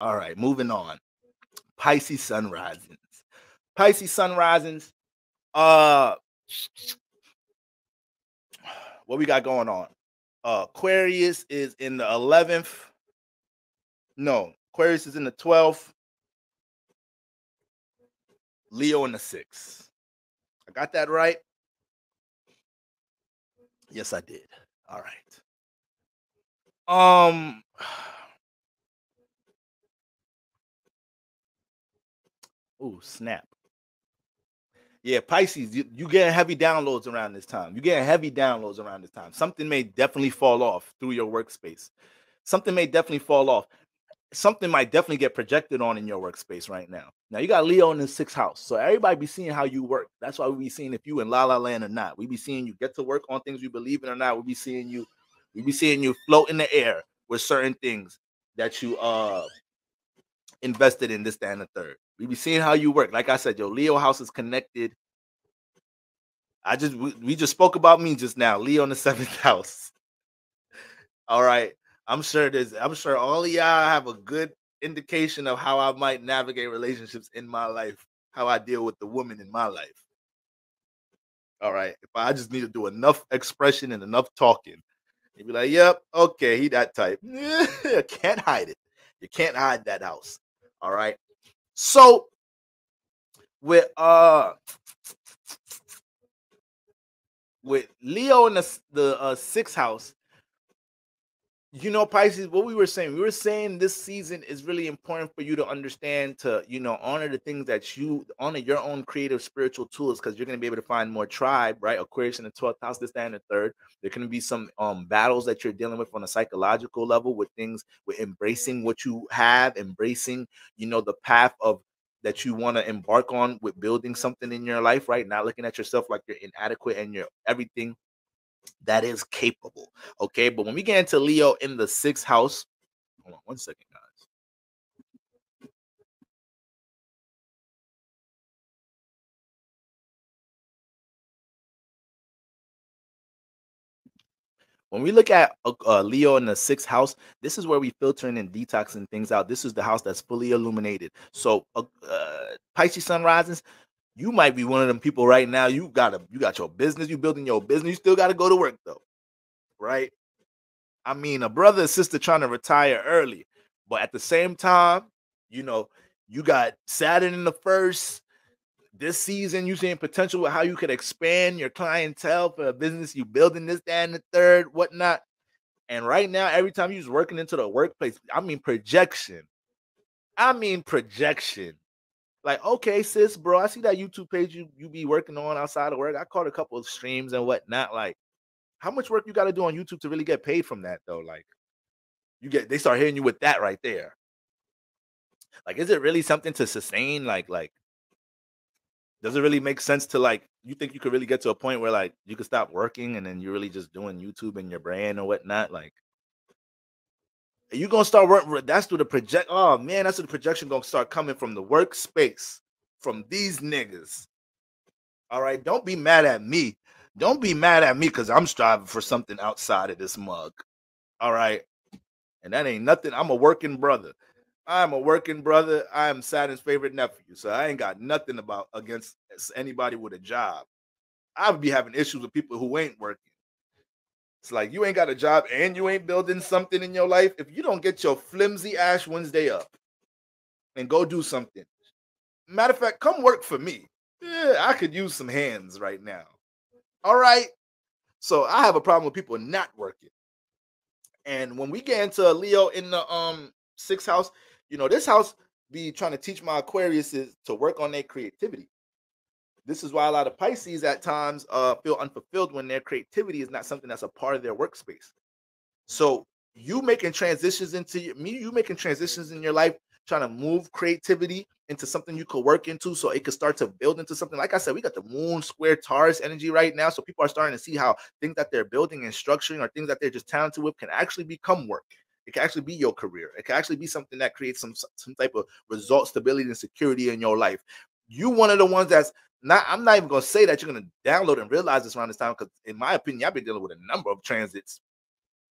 All right, moving on. Pisces sun risings. Pisces sun risings. Uh, what we got going on? Aquarius is in the 11th. No, Aquarius is in the 12th. Leo in the 6th. I got that right? Yes, I did. All right. Um, oh, snap. Yeah, Pisces, you getting heavy downloads around this time. You getting heavy downloads around this time. Something may definitely fall off through your workspace. Something may definitely fall off. Something might definitely get projected on in your workspace right now. Now you got Leo in the 6th house, so everybody be seeing how you work. That's why we be seeing if you in La La Land or not. We be seeing you get to work on things you believe in or not. We be seeing you float in the air with certain things that you invested in this, that, and the third. We be seeing how you work. Like I said, your Leo house is connected. We just spoke about me just now. Leo in the 7th house. All right. I'm sure all of y'all have a good indication of how I might navigate relationships in my life, how I deal with the woman in my life. All right. If I just need to do enough expression and enough talking, you'd be like, yep, okay, he that type. Can't hide it. You can't hide that house. All right. So with Leo in the 6th house, you know, Pisces, what we were saying this season is really important for you to understand to, honor the things that you honor your own creative spiritual tools because you're going to be able to find more tribe, right? Aquarius in the 12th house, this, that, and the third. There can be some battles that you're dealing with on a psychological level with things, with embracing what you have, embracing, the path of that you want to embark on with building something in your life, right? Not looking at yourself like you're inadequate and you're everything that is capable. Okay. But when we get into Leo in the 6th house, hold on 1 second, guys. When we look at Leo in the 6th house, this is where we filtering and detoxing things out. This is the house that's fully illuminated. So, Pisces sun risings, you might be one of them people right now. You got your business, you building your business. You still got to go to work though, right? I mean, a brother and sister trying to retire early, but at the same time, you know, you got Saturn in the first. This season, you seeing potential with how you could expand your clientele for a business you building this, that, and the third, whatnot. And right now, every time you're working into the workplace, I mean projection. I mean projection. Like, okay, sis, bro, I see that YouTube page you be working on outside of work. I caught a couple of streams and whatnot. Like, how much work you got to do on YouTube to really get paid from that though? Like, they start hitting you with that right there. Like, is it really something to sustain? Like, does it really make sense to like? You think you could really get to a point where like you could stop working and then you're really just doing YouTube and your brand or whatnot? Like, you gonna start work. That's through the project. Oh man, that's where the projection gonna start coming from the workspace from these niggas. All right, don't be mad at me. Don't be mad at me because I'm striving for something outside of this mug. All right, and that ain't nothing. I'm a working brother. I'm a working brother. I am Saturn's favorite nephew, so I ain't got nothing about against anybody with a job. I would be having issues with people who ain't working. It's like you ain't got a job and you ain't building something in your life. If you don't get your flimsy Ash Wednesday up and go do something, matter of fact, come work for me. Yeah, I could use some hands right now. All right. So I have a problem with people not working. And when we get into Leo in the 6th house, this house be trying to teach my Aquarius is to work on their creativity. This is why a lot of Pisces at times feel unfulfilled when their creativity is not something that's a part of their workspace. So you making transitions you making transitions in your life, trying to move creativity into something you could work into so it could start to build into something. Like I said, we got the moon square Taurus energy right now. So people are starting to see how things that they're building and structuring or things that they're just talented with can actually become work. It can actually be your career. It can actually be something that creates some type of result, stability, and security in your life. You one of the ones that's not. I'm not even gonna say that you're gonna download and realize this around this time because, in my opinion, I've been dealing with a number of transits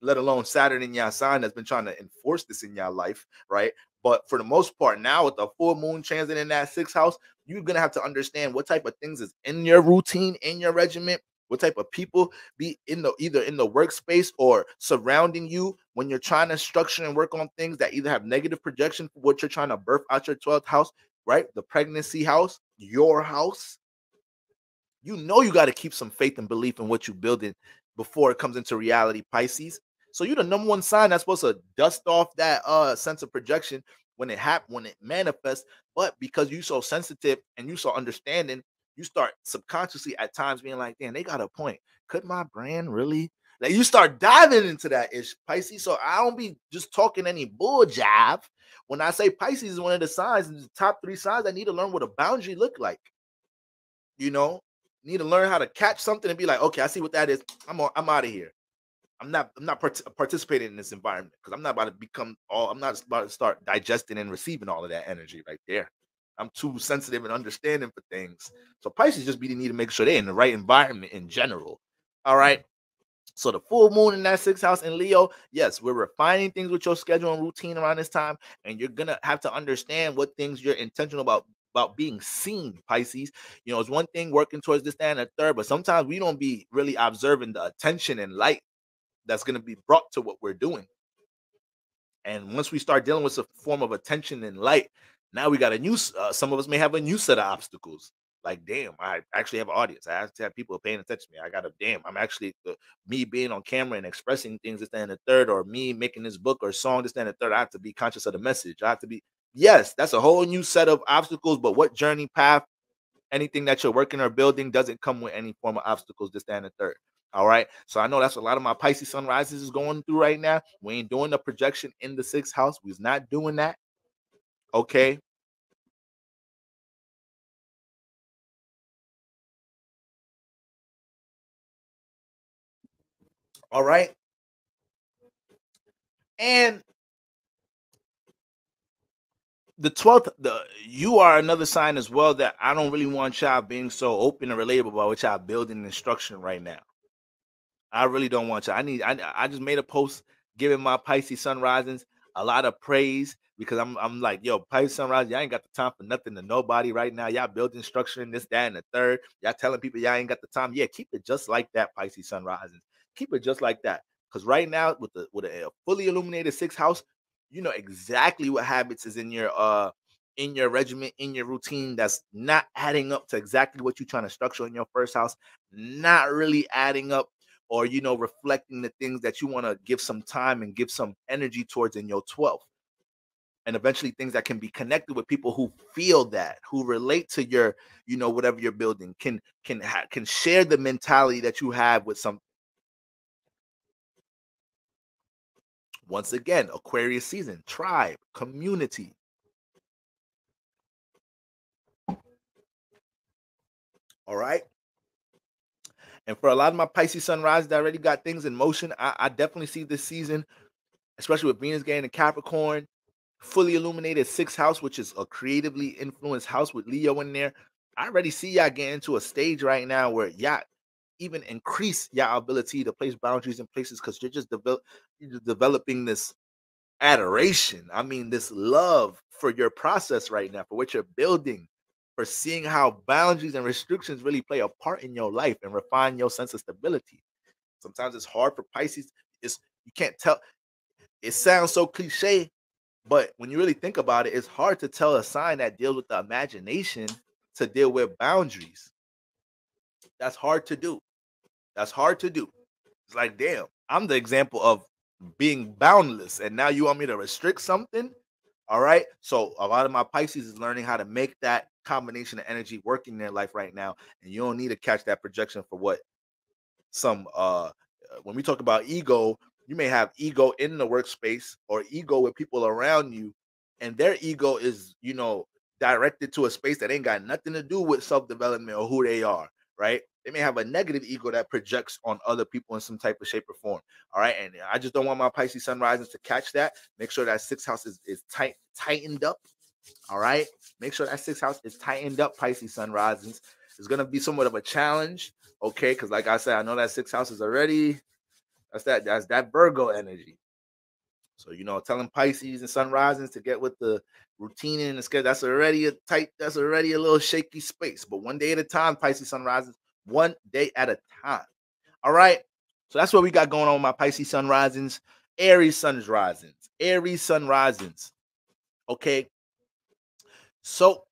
let alone Saturn in your sign that's been trying to enforce this in your life, right? But for the most part, now with the full moon transit in that sixth house, you're gonna have to understand what type of things is in your routine, in your regimen, what type of people be in the either in the workspace or surrounding you when you're trying to structure and work on things that either have negative projection for what you're trying to birth out your 12th house, right? The pregnancy house, your house, you know you got to keep some faith and belief in what you're building before it comes into reality, Pisces. So you're the number one sign that's supposed to dust off that sense of projection when it happens, when it manifests. But because you're so sensitive and you so understanding, you start subconsciously at times being like, damn, they got a point. Could my brand really? Like you start diving into that ish, Pisces. So I don't be just talking any bull jive. When I say Pisces is one of the signs, the top 3 signs, I need to learn what a boundary look like. You know, need to learn how to catch something and be like, okay, I see what that is. I'm out of here. I'm not participating in this environment because I'm not about to become all. I'm not about to start digesting and receiving all of that energy right there. I'm too sensitive and understanding for things. So Pisces just be need to make sure they're in the right environment in general. All right. So the full moon in that sixth house in Leo, yes, we're refining things with your schedule and routine around this time, and you're gonna have to understand what things you're intentional about being seen, Pisces. You know, it's one thing working towards this, that, and the third, but sometimes we don't be really observing the attention and light that's gonna be brought to what we're doing. And once we start dealing with a form of attention and light, now we got a new. Some of us may have a new set of obstacles. Like, damn, I actually have an audience. I actually have people paying attention to me. I got a damn. I'm actually me being on camera and expressing things. This, that, and the third, or me making this book or song. This, that, and the third. I have to be conscious of the message. I have to be. Yes, that's a whole new set of obstacles. But what journey path, anything that you're working or building, doesn't come with any form of obstacles. This, that, and the third. All right. So I know that's a lot of my Pisces sunrises is going through right now. We ain't doing the projection in the sixth house. We're not doing that. Okay. All right. And the 12th, you are another sign as well that I don't really want y'all being so open and relatable about what y'all building and structuring right now. I really don't want you. I just made a post giving my Pisces sun risings a lot of praise because I'm like, yo, Pisces sunrise, y'all ain't got the time for nothing to nobody right now. Y'all building structure in this, that, and the third. Y'all telling people y'all ain't got the time. Yeah, keep it just like that, Pisces sun risings. Keep it just like that. Because right now, with a fully illuminated sixth house, you know exactly what habits is in your regimen, in your routine that's not adding up to exactly what you're trying to structure in your first house, not really adding up or reflecting the things that you want to give some time and give some energy towards in your 12th, and eventually things that can be connected with people who feel that, who relate to your whatever you're building, can share the mentality that you have with some. Once again, Aquarius season, tribe, community. All right. And for a lot of my Pisces sunrise that already got things in motion, I definitely see this season, especially with Venus getting in Capricorn, fully illuminated sixth house, which is a creatively influenced house with Leo in there. I already see y'all getting into a stage right now where y'all even increase your ability to place boundaries in places because you're just developing this adoration. I mean, this love for your process right now, for what you're building, for seeing how boundaries and restrictions really play a part in your life and refine your sense of stability. Sometimes it's hard for Pisces. It's you can't tell. It sounds so cliche, but when you really think about it, it's hard to tell a sign that deals with the imagination to deal with boundaries. That's hard to do. That's hard to do. It's like, damn, I'm the example of being boundless, and now you want me to restrict something? All right. So a lot of my Pisces is learning how to make that combination of energy work in their life right now, and you don't need to catch that projection for what some when we talk about ego, you may have ego in the workspace or ego with people around you, and their ego is directed to a space that ain't got nothing to do with self-development or who they are, right? They may have a negative ego that projects on other people in some type of shape or form. All right. And I just don't want my Pisces sun risings to catch that. Make sure that sixth house is tightened up. All right. Make sure that sixth house is tightened up, Pisces sun risings. It's gonna be somewhat of a challenge, okay? Because like I said, I know that sixth house is already That's that Virgo energy. So, telling Pisces and sun risings to get with the routine and the schedule, that's already a little shaky space. But one day at a time, Pisces sun risings, one day at a time. All right. So that's what we got going on with my Pisces sun risings, Aries sun risings, Aries sun risings. Okay. So